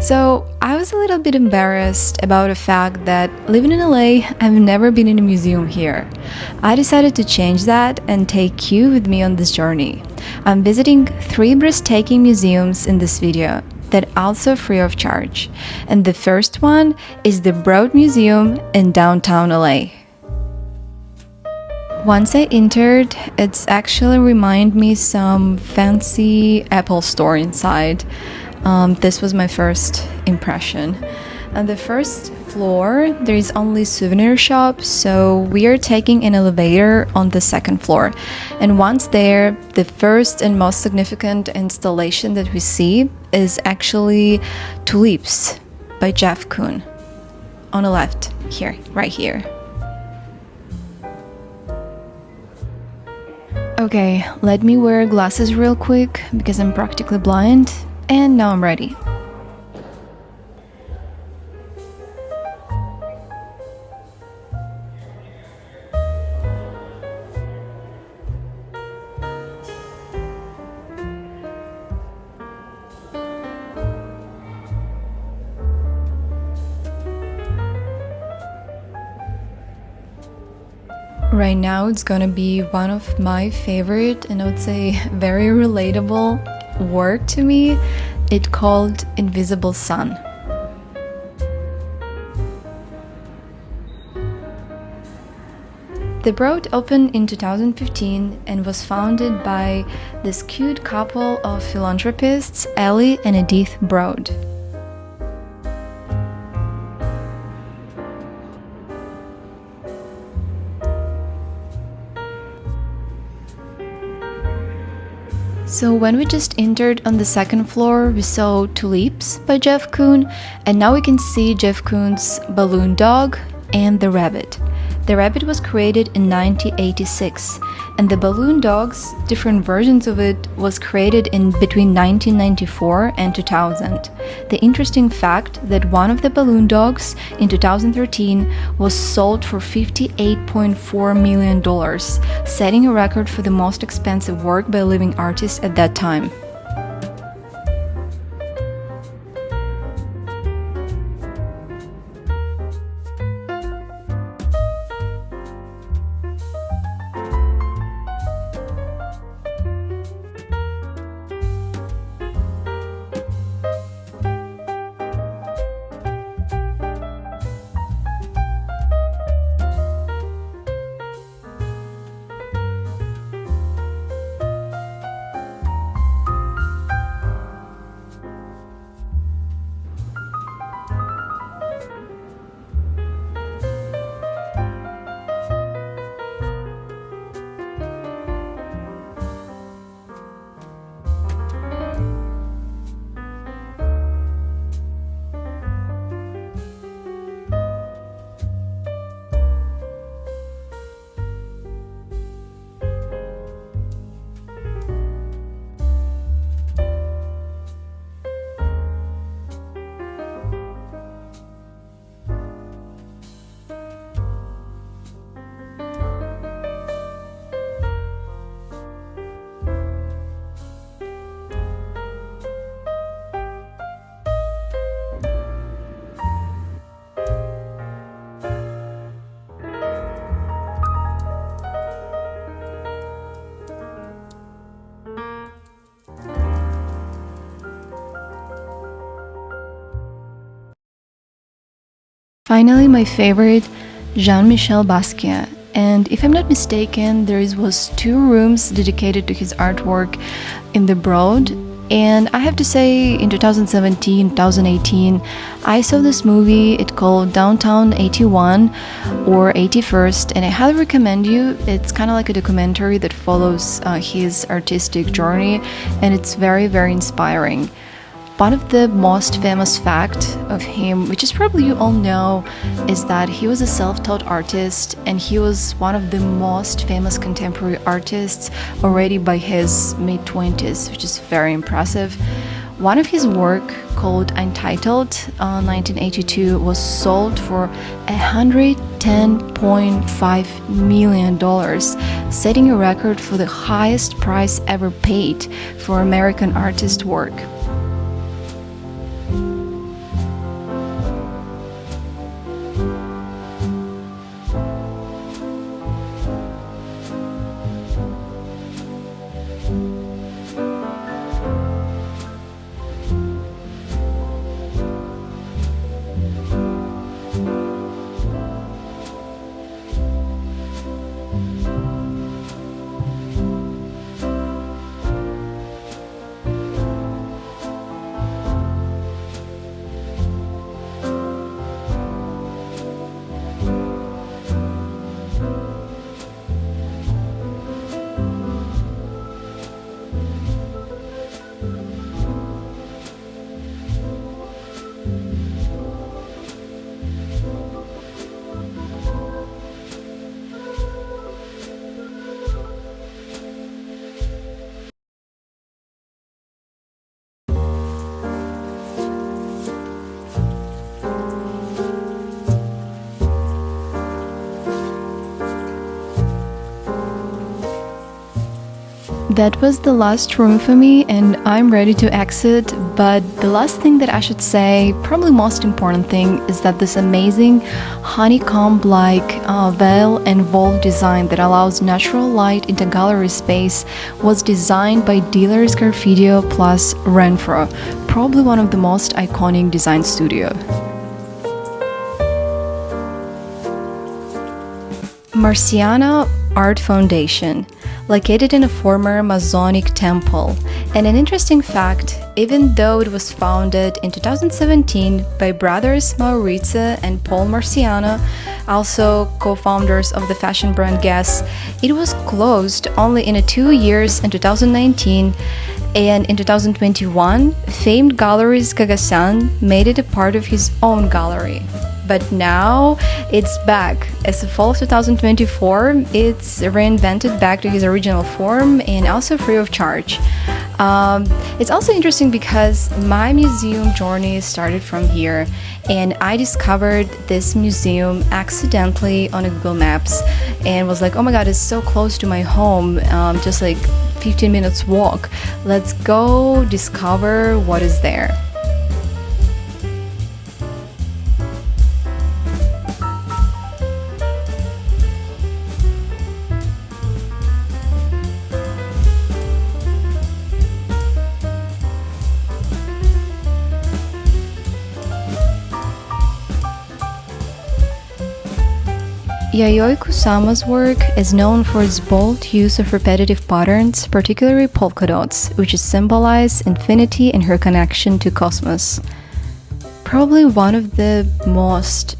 So I was a little bit embarrassed about the fact that living in LA, I've never been in a museum here. I decided to change that and take you with me on this journey. I'm visiting 3 breathtaking museums in this video that are also free of charge. And the first one is the Broad Museum in downtown LA. Once I entered, it's actually remind me some fancy Apple store inside. This was my first impression. On the first floor, there is only souvenir shop, so we are taking an elevator on the second floor. And once there, the first and most significant installation that we see is actually Tulips by Jeff Koons. On the left, here, right here. Okay, let me wear glasses real quick because I'm practically blind, and now I'm ready. Right now it's gonna be one of my favorite and I would say very relatable work to me. It's called Invisible Sun. The Broad opened in 2015 and was founded by this cute couple of philanthropists, Ellie and Edith Broad. So when we just entered on the second floor, we saw Tulips by Jeff Koons, and now we can see Jeff Koons' balloon dog and the rabbit. The rabbit was created in 1986, and the balloon dogs, different versions of it, was created in between 1994 and 2000. The interesting fact that one of the balloon dogs in 2013 was sold for $58.4 million, setting a record for the most expensive work by a living artist at that time. Finally, my favorite, Jean-Michel Basquiat. And if I'm not mistaken, there was 2 rooms dedicated to his artwork in the Broad. And I have to say, in 2017, 2018, I saw this movie. It's called Downtown 81 or 81st, and I highly recommend you. It's kind of like a documentary that follows his artistic journey, and it's very, very inspiring. One of the most famous facts of him, which is probably you all know, is that he was a self-taught artist and he was one of the most famous contemporary artists already by his mid-20s, which is very impressive. One of his work, called Untitled, 1982, was sold for $110.5 million, setting a record for the highest price ever paid for American artist work. That was the last room for me, and I'm ready to exit. But the last thing that I should say, probably most important thing, is that this amazing honeycomb-like veil and vault design that allows natural light into gallery space was designed by Dealers Garfidio plus Renfro, probably one of the most iconic design studio. Marciano Art Foundation, located in a former Masonic temple. And an interesting fact, even though it was founded in 2017 by brothers Maurizio and Paul Marciano, also co-founders of the fashion brand Guess, it was closed only in 2 years in 2019, and in 2021, famed galleries Gagasan made it a part of his own gallery. But now it's back. As of fall of 2024, it's reinvented back to his original form and also free of charge. It's also interesting because my museum journey started from here, and I discovered this museum accidentally on Google Maps and was like, oh my god, it's so close to my home, just like 15 minutes walk. Let's go discover what is there. Yayoi Kusama's work is known for its bold use of repetitive patterns, particularly polka dots, which symbolize infinity and her connection to cosmos. Probably one of the most,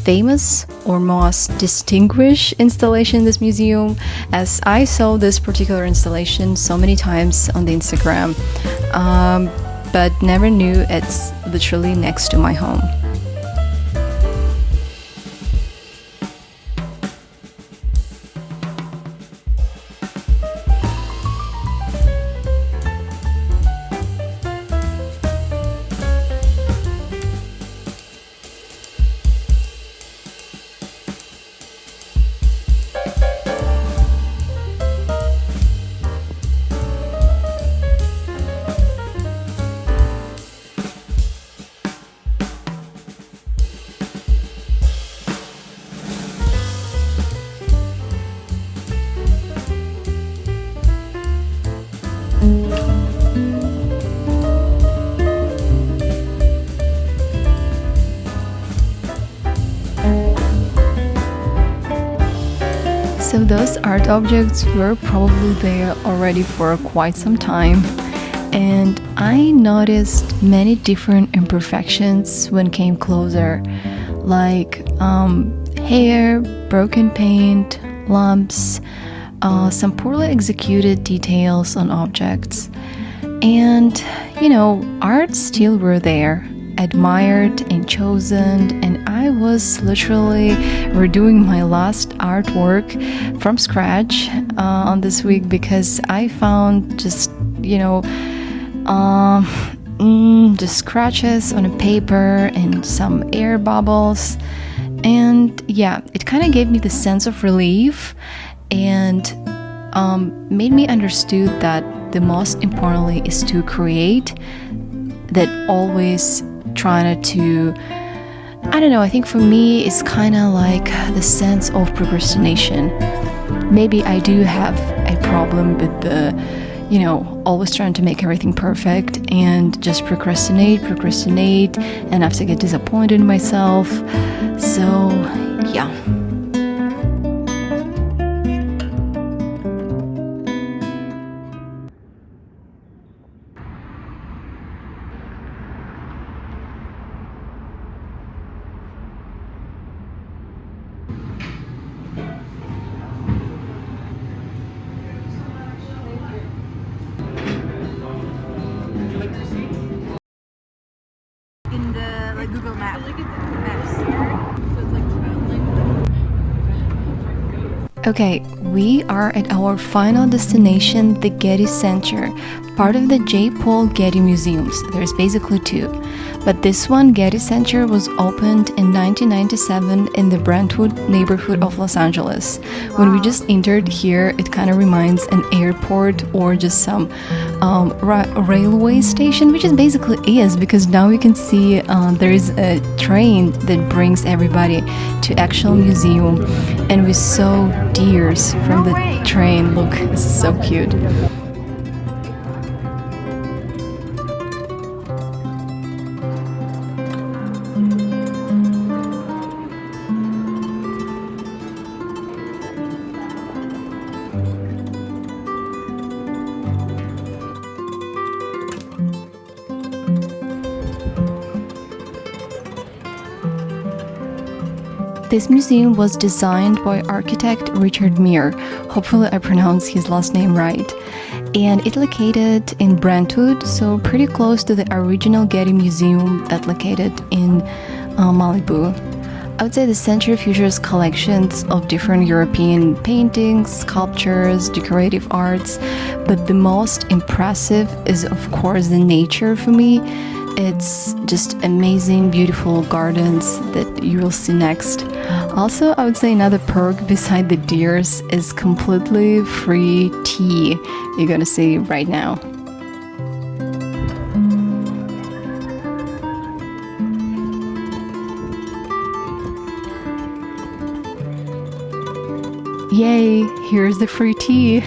famous or most distinguished installation in this museum, as I saw this particular installation so many times on the Instagram, but never knew it's literally next to my home. So those art objects were probably there already for quite some time, and I noticed many different imperfections when came closer, like hair, broken paint, lumps, some poorly executed details on objects. And art still were there, admired and chosen, and I was literally redoing my last artwork from scratch on this week, because I found just scratches on a paper and some air bubbles, and yeah, it kind of gave me the sense of relief and made me understood that the most importantly is to create, that always trying to, I think for me it's kind of like the sense of procrastination. Maybe I do have a problem with the, always trying to make everything perfect and just procrastinate, and I have to get disappointed in myself. So, yeah. In the Google Maps. Okay, we are at our final destination, the Getty Center, part of the J. Paul Getty Museums. There's basically two. But this one, Getty Center, was opened in 1997 in the Brentwood neighborhood of Los Angeles. When we just entered here, it kind of reminds an airport or just some railway station, which it basically is, because now we can see there is a train that brings everybody to actual museum, and we saw deers from the train. Look, this is so cute. This museum was designed by architect Richard Meir. Hopefully I pronounced his last name right. And it located in Brentwood, so pretty close to the original Getty Museum that located in Malibu. I would say the center features collections of different European paintings, sculptures, decorative arts, but the most impressive is of course the nature for me. It's just amazing, beautiful gardens that you will see next. Also, I would say another perk beside the deers is completely free tea. You're gonna see right now. Yay, here's the free tea.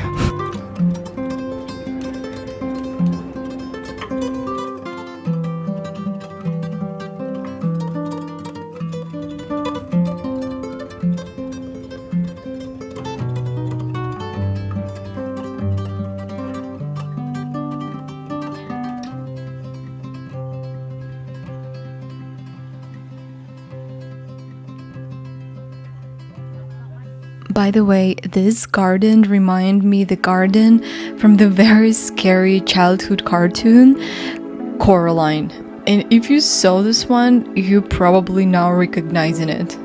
By the way, this garden reminds me the garden from the very scary childhood cartoon, Coraline. And if you saw this one, you probably now recognizing it.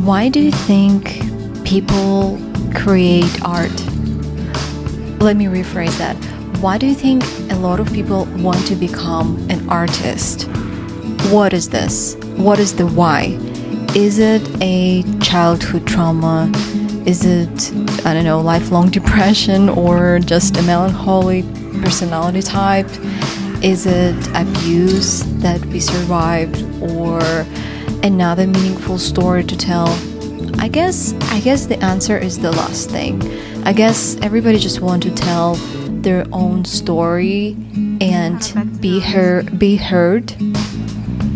Why do you think people create art? Let me rephrase that. Why do you think a lot of people want to become an artist? What is this? What is the why? Is it a childhood trauma? Is it, I don't know, lifelong depression or just a melancholy personality type? Is it abuse that we survived or another meaningful story to tell? I guess the answer is the last thing. I guess everybody just want to tell their own story and be heard,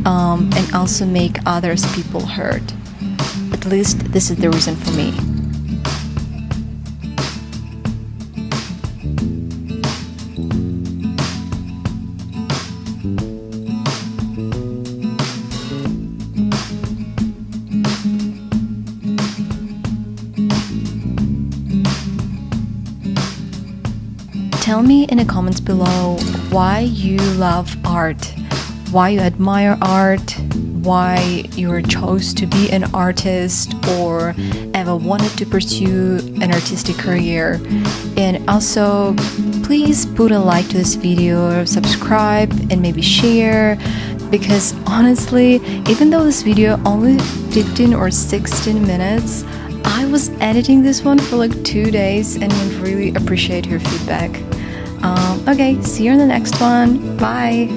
and also make others people heard. At least this is the reason for me. Tell me in the comments below why you love art, why you admire art, why you chose to be an artist or ever wanted to pursue an artistic career. And also, please put a like to this video, subscribe, and maybe share, because honestly, even though this video only 15 or 16 minutes, I was editing this one for like 2 days and would really appreciate your feedback. Okay, see you in the next one. Bye.